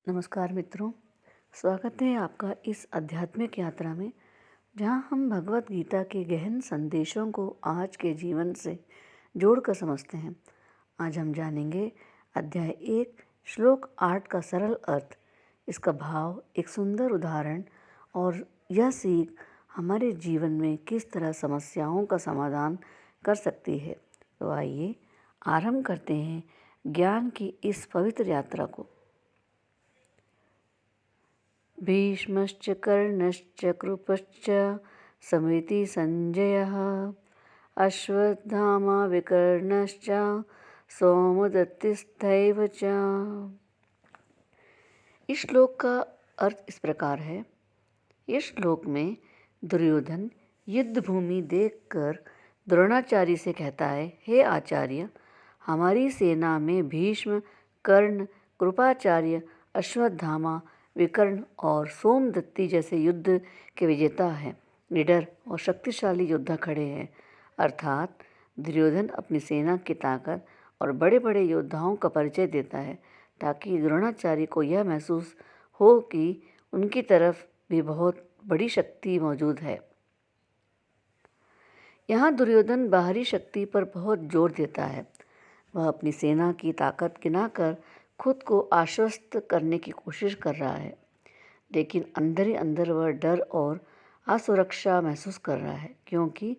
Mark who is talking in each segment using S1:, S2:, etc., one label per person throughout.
S1: नमस्कार मित्रों, स्वागत है आपका इस आध्यात्मिक यात्रा में, जहां हम भगवत गीता के गहन संदेशों को आज के जीवन से जोड़कर समझते हैं। आज हम जानेंगे अध्याय 1 श्लोक 8 का सरल अर्थ, इसका भाव, एक सुंदर उदाहरण और यह सीख हमारे जीवन में किस तरह समस्याओं का समाधान कर सकती है। तो आइए आरंभ करते हैं ज्ञान की इस पवित्र यात्रा को। भीष्मश्च कर्णश्च कृपश्च समेति संजयः अश्वत्थामा विकर्णश्च सोमदत्तिस्तथैव च। इस श्लोक का अर्थ इस प्रकार है। इस श्लोक में दुर्योधन युद्ध भूमि देखकर द्रोणाचार्य से कहता है, हे आचार्य, हमारी सेना में भीष्म, कर्ण, कृपाचार्य, अश्वत्थामा, विकर्ण और सोमदत्ती जैसे युद्ध के विजेता हैं, निडर और शक्तिशाली योद्धा खड़े हैं। अर्थात दुर्योधन अपनी सेना की ताकत और बड़े बड़े योद्धाओं का परिचय देता है, ताकि द्रोणाचार्य को यह महसूस हो कि उनकी तरफ भी बहुत बड़ी शक्ति मौजूद है। यहाँ दुर्योधन बाहरी शक्ति पर बहुत जोर देता है। वह अपनी सेना की ताकत गिनाकर खुद को आश्वस्त करने की कोशिश कर रहा है, लेकिन अंदर ही अंदर वह डर और असुरक्षा महसूस कर रहा है, क्योंकि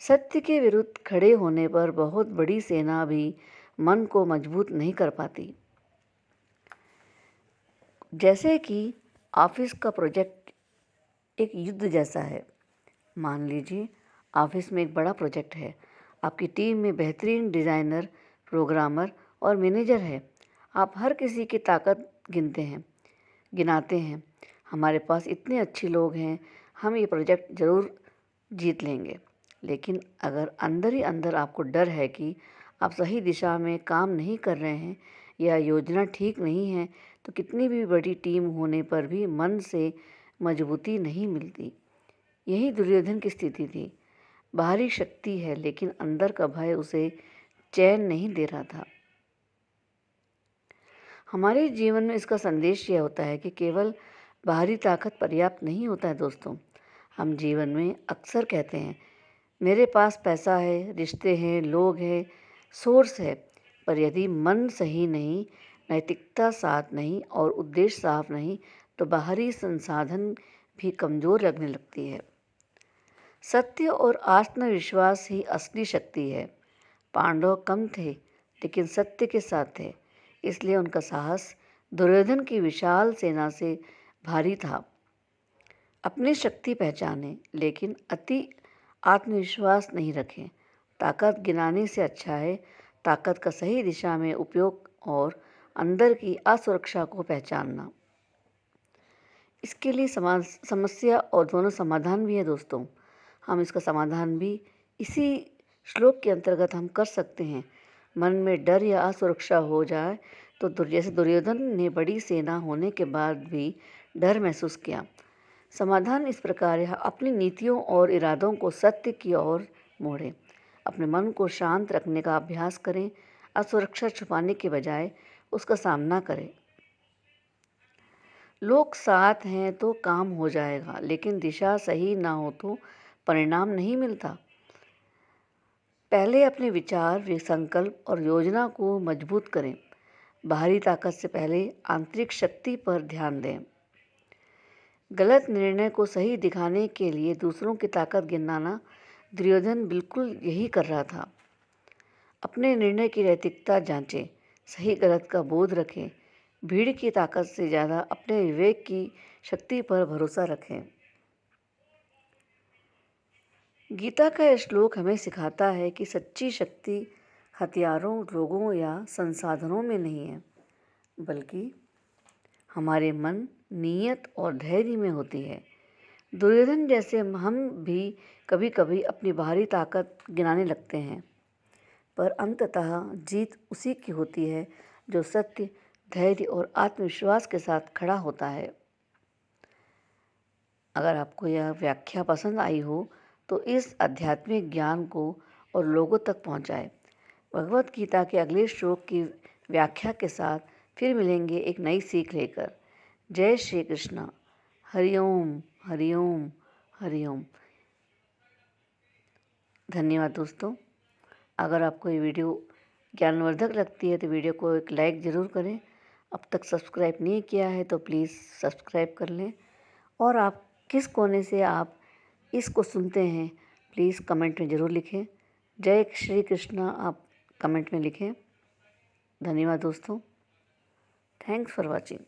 S1: सत्य के विरुद्ध खड़े होने पर बहुत बड़ी सेना भी मन को मजबूत नहीं कर पाती। जैसे कि ऑफिस का प्रोजेक्ट एक युद्ध जैसा है। मान लीजिए ऑफिस में एक बड़ा प्रोजेक्ट है। आपकी टीम में बेहतरीन डिज़ाइनर, प्रोग्रामर और मैनेजर है। आप हर किसी की ताकत गिनाते हैं। हमारे पास इतने अच्छे लोग हैं, हम ये प्रोजेक्ट ज़रूर जीत लेंगे। लेकिन अगर अंदर ही अंदर आपको डर है कि आप सही दिशा में काम नहीं कर रहे हैं या योजना ठीक नहीं है, तो कितनी भी बड़ी टीम होने पर भी मन से मजबूती नहीं मिलती। यही दुर्योधन की स्थिति थी। बाहरी शक्ति है, लेकिन अंदर का भय उसे चैन नहीं दे रहा था। हमारे जीवन में इसका संदेश यह होता है कि केवल बाहरी ताकत पर्याप्त नहीं होता है दोस्तों। हम जीवन में अक्सर कहते हैं, मेरे पास पैसा है, रिश्ते हैं, लोग हैं, सोर्स है, पर यदि मन सही नहीं, नैतिकता साथ नहीं और उद्देश्य साफ नहीं, तो बाहरी संसाधन भी कमज़ोर लगने लगती है। सत्य और आत्मविश्वास ही असली शक्ति है। पांडव कम थे, लेकिन सत्य के साथ थे, इसलिए उनका साहस दुर्योधन की विशाल सेना से भारी था। अपनी शक्ति पहचानें, लेकिन अति आत्मविश्वास नहीं रखें। ताकत गिनाने से अच्छा है ताकत का सही दिशा में उपयोग और अंदर की असुरक्षा को पहचानना। इसके लिए समस्या और दोनों समाधान भी है दोस्तों। हम इसका समाधान भी इसी श्लोक के अंतर्गत हम कर सकते हैं। मन में डर या असुरक्षा हो जाए तो जैसे दुर्योधन ने बड़ी सेना होने के बाद भी डर महसूस किया। समाधान इस प्रकार है, अपनी नीतियों और इरादों को सत्य की ओर मोड़ें। अपने मन को शांत रखने का अभ्यास करें। असुरक्षा छुपाने के बजाय उसका सामना करें। लोग साथ हैं तो काम हो जाएगा, लेकिन दिशा सही ना हो तो परिणाम नहीं मिलता। पहले अपने विचार, संकल्प और योजना को मजबूत करें। बाहरी ताकत से पहले आंतरिक शक्ति पर ध्यान दें। गलत निर्णय को सही दिखाने के लिए दूसरों की ताकत गिनाना दुर्योधन बिल्कुल यही कर रहा था। अपने निर्णय की नैतिकता जांचें, सही गलत का बोध रखें। भीड़ की ताकत से ज़्यादा अपने विवेक की शक्ति पर भरोसा रखें। गीता का यह श्लोक हमें सिखाता है कि सच्ची शक्ति हथियारों, लोगों या संसाधनों में नहीं है, बल्कि हमारे मन, नीयत और धैर्य में होती है। दुर्योधन जैसे हम भी कभी कभी अपनी बाहरी ताकत गिनाने लगते हैं, पर अंततः जीत उसी की होती है जो सत्य, धैर्य और आत्मविश्वास के साथ खड़ा होता है। अगर आपको यह व्याख्या पसंद आई हो तो इस आध्यात्मिक ज्ञान को और लोगों तक पहुंचाएं। भगवत गीता के अगले श्लोक की व्याख्या के साथ फिर मिलेंगे एक नई सीख लेकर। जय श्री कृष्ण। हरिओम हरिओम हरिओम। धन्यवाद दोस्तों। अगर आपको ये वीडियो ज्ञानवर्धक लगती है तो वीडियो को एक लाइक ज़रूर करें। अब तक सब्सक्राइब नहीं किया है तो प्लीज़ सब्सक्राइब कर लें। और आप किस कोने से आप इसको सुनते हैं प्लीज़ कमेंट में ज़रूर लिखें। जय श्री कृष्ण आप कमेंट में लिखें। धन्यवाद दोस्तों। Thanks for watching.